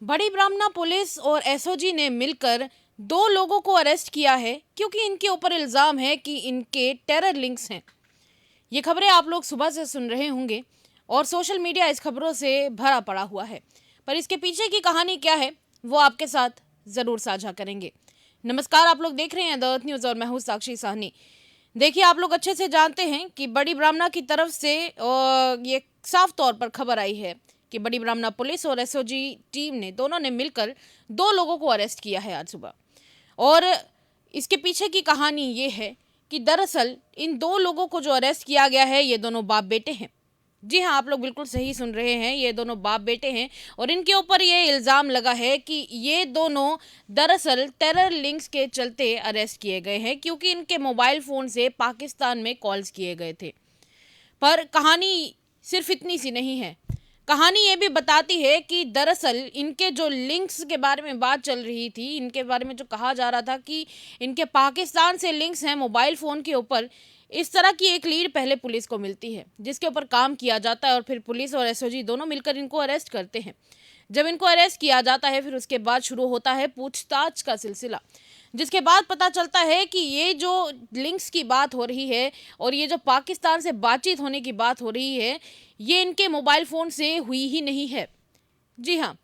बड़ी ब्राह्मणा पुलिस और एसओजी ने मिलकर दो लोगों को अरेस्ट किया है क्योंकि इनके ऊपर इल्जाम है कि इनके टेरर लिंक्स हैं। ये खबरें आप लोग सुबह से सुन रहे होंगे और सोशल मीडिया इस खबरों से भरा पड़ा हुआ है, पर इसके पीछे की कहानी क्या है वो आपके साथ जरूर साझा करेंगे। नमस्कार, आप लोग देख रहे हैं द अर्थ न्यूज और मैं हूं साक्षी साहनी। देखिए, आप लोग अच्छे से जानते हैं कि बड़ी ब्राह्मणा की तरफ से ये साफ तौर पर खबर आई है कि बड़ी ब्राह्मणा पुलिस और एसओजी टीम ने दोनों ने मिलकर दो लोगों को अरेस्ट किया है आज सुबह। और इसके पीछे की कहानी ये है कि दरअसल इन दो लोगों को जो अरेस्ट किया गया है ये दोनों बाप बेटे हैं। जी हाँ, आप लोग बिल्कुल सही सुन रहे हैं, ये दोनों बाप बेटे हैं और इनके ऊपर ये इल्ज़ाम लगा है कि ये दोनों दरअसल टेरर लिंक्स के चलते अरेस्ट किए गए हैं क्योंकि इनके मोबाइल फ़ोन से पाकिस्तान में कॉल्स किए गए थे। पर कहानी सिर्फ इतनी सी नहीं है। कहानी ये भी बताती है कि दरअसल इनके जो लिंक्स के बारे में बात चल रही थी, इनके बारे में जो कहा जा रहा था कि इनके पाकिस्तान से लिंक्स हैं मोबाइल फ़ोन के ऊपर, इस तरह की एक लीड पहले पुलिस को मिलती है जिसके ऊपर काम किया जाता है और फिर पुलिस और एसओजी दोनों मिलकर इनको अरेस्ट करते हैं। जब इनको अरेस्ट किया जाता है फिर उसके बाद शुरू होता है पूछताछ का सिलसिला, जिसके बाद पता चलता है कि ये जो लिंक्स की बात हो रही है और ये जो पाकिस्तान से बातचीत होने की बात हो रही है ये इनके मोबाइल फ़ोन से हुई ही नहीं है। जी हाँ,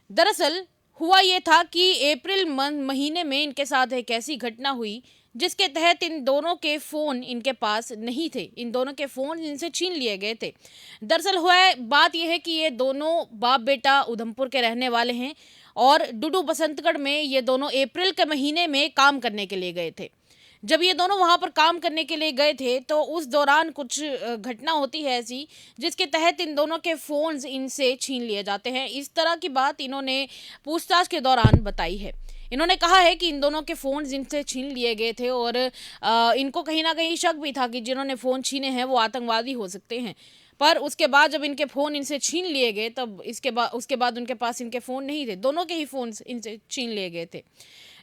दरअसल हुआ ये था कि अप्रैल महीने में इनके साथ एक ऐसी घटना हुई जिसके तहत इन दोनों के फ़ोन इनके पास नहीं थे, इन दोनों के फ़ोन इनसे छीन लिए गए थे। दरअसल हुआ बात यह है कि ये दोनों बाप बेटा उधमपुर के रहने वाले हैं और डुडू बसंतगढ़ में ये दोनों अप्रैल के महीने में काम करने के लिए गए थे। जब ये दोनों वहाँ पर काम करने के लिए गए थे तो उस दौरान कुछ घटना होती है ऐसी जिसके तहत इन दोनों के फ़ोन्स इनसे छीन लिए जाते हैं। इस तरह की बात इन्होंने पूछताछ के दौरान बताई है। इन्होंने कहा है कि इन दोनों के फ़ोन्स इनसे छीन लिए गए थे और इनको कहीं ना कहीं शक भी था कि जिन्होंने फ़ोन छीने हैं वो आतंकवादी हो सकते हैं। पर उसके बाद जब इनके फ़ोन इनसे छीन लिए गए तब उसके बाद उनके पास इनके फ़ोन नहीं थे, दोनों के ही फ़ोन्स इनसे छीन लिए गए थे।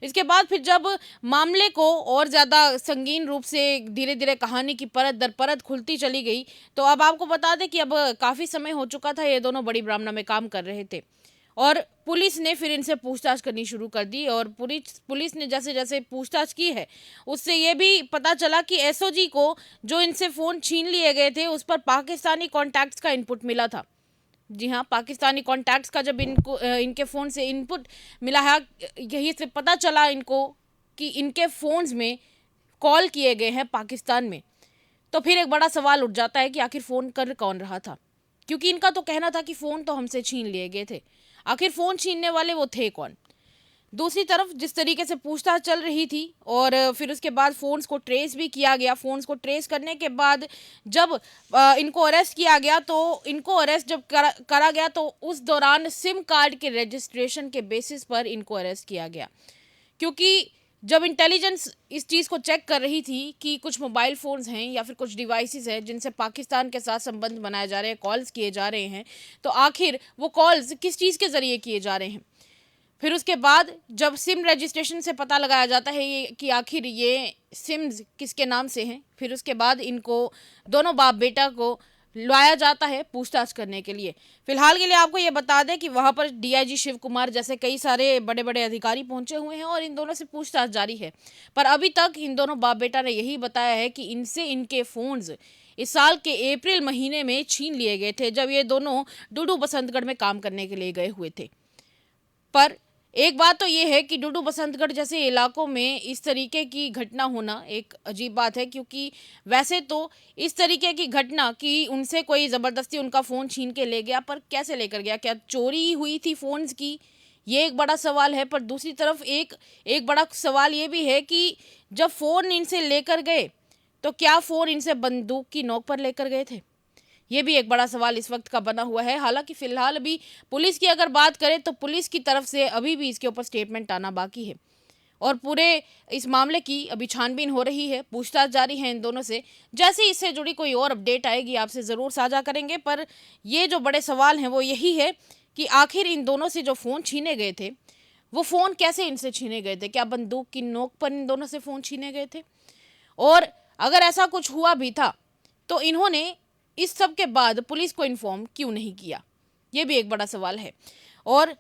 इसके बाद फिर जब मामले को और ज़्यादा संगीन रूप से धीरे धीरे कहानी की परत दर परत खुलती चली गई, तो अब आपको बता दें कि अब काफ़ी समय हो चुका था, ये दोनों बड़ी ब्राह्मणा में काम कर रहे थे और पुलिस ने फिर इनसे पूछताछ करनी शुरू कर दी। और पुलिस ने जैसे जैसे पूछताछ की है उससे ये भी पता चला कि एसओजी को जो इनसे फ़ोन छीन लिए गए थे उस पर पाकिस्तानी कॉन्टैक्ट्स का इनपुट मिला था। जी हाँ, पाकिस्तानी कॉन्टैक्ट्स का जब इनको इनके फ़ोन से इनपुट मिला है, यही से पता चला इनको कि इनके फ़ोन्स में कॉल किए गए हैं पाकिस्तान में। तो फिर एक बड़ा सवाल उठ जाता है कि आखिर फ़ोन कर कौन रहा था, क्योंकि इनका तो कहना था कि फ़ोन तो हमसे छीन लिए गए थे। आखिर फ़ोन छीनने वाले वो थे कौन? दूसरी तरफ जिस तरीके से पूछताछ चल रही थी और फिर उसके बाद फ़ोन्स को ट्रेस भी किया गया, फ़ोन्स को ट्रेस करने के बाद जब इनको अरेस्ट किया गया तो इनको अरेस्ट जब करा गया तो उस दौरान सिम कार्ड के रजिस्ट्रेशन के बेसिस पर इनको अरेस्ट किया गया। क्योंकि जब इंटेलिजेंस इस चीज़ को चेक कर रही थी कि कुछ मोबाइल फ़ोन्स हैं या फिर कुछ डिवाइसेस हैं जिनसे पाकिस्तान के साथ संबंध बनाए जा रहे हैं, कॉल्स किए जा रहे हैं, तो आखिर वो कॉल्स किस चीज़ के ज़रिए किए जा रहे हैं। फिर उसके बाद जब सिम रजिस्ट्रेशन से पता लगाया जाता है ये कि आखिर ये सिम्स किसके नाम से हैं, फिर उसके बाद इनको दोनों बाप बेटा को लाया जाता है पूछताछ करने के लिए। फिलहाल के लिए आपको ये बता दें कि वहाँ पर डीआईजी शिव कुमार जैसे कई सारे बड़े बड़े अधिकारी पहुंचे हुए हैं और इन दोनों से पूछताछ जारी है। पर अभी तक इन दोनों बाप बेटा ने यही बताया है कि इनसे इनके फ़ोन्स इस साल के अप्रैल महीने में छीन लिए गए थे जब ये दोनों डुडू बसंतगढ़ में काम करने के लिए गए हुए थे। पर एक बात तो ये है कि डुडू बसंतगढ़ जैसे इलाकों में इस तरीके की घटना होना एक अजीब बात है, क्योंकि वैसे तो इस तरीके की घटना कि उनसे कोई ज़बरदस्ती उनका फ़ोन छीन के ले गया, पर कैसे लेकर गया, क्या चोरी हुई थी फ़ोन्स की, ये एक बड़ा सवाल है। पर दूसरी तरफ एक एक बड़ा सवाल ये भी है कि जब फ़ोन इनसे लेकर गए तो क्या फ़ोन इनसे बंदूक की नोक पर लेकर गए थे, ये भी एक बड़ा सवाल इस वक्त का बना हुआ है। हालांकि फिलहाल अभी पुलिस की अगर बात करें तो पुलिस की तरफ से अभी भी इसके ऊपर स्टेटमेंट आना बाकी है और पूरे इस मामले की अभी छानबीन हो रही है, पूछताछ जारी है इन दोनों से। जैसे ही इससे जुड़ी कोई और अपडेट आएगी आपसे ज़रूर साझा करेंगे। पर ये जो बड़े सवाल हैं वो यही है कि आखिर इन दोनों से जो फ़ोन छीने गए थे वो फ़ोन कैसे इनसे छीने गए थे, क्या बंदूक की नोक पर इन दोनों से फ़ोन छीने गए थे, और अगर ऐसा कुछ हुआ भी था तो इन्होंने इस सब के बाद पुलिस को इन्फॉर्म क्यों नहीं किया, ये भी एक बड़ा सवाल है। और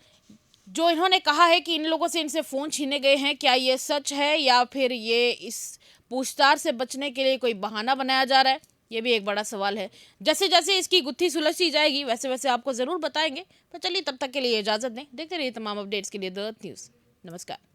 जो इन्होंने कहा है कि इन लोगों से इनसे फ़ोन छीने गए हैं, क्या ये सच है या फिर ये इस पूछताछ से बचने के लिए कोई बहाना बनाया जा रहा है? ये भी एक बड़ा सवाल है। जैसे जैसे इसकी गुत्थी सुलझती जाएगी वैसे वैसे आपको ज़रूर बताएंगे। तो चलिए तब तक के लिए इजाज़त दें। देखते रहिए तमाम अपडेट्स के लिए द न्यूज़। नमस्कार।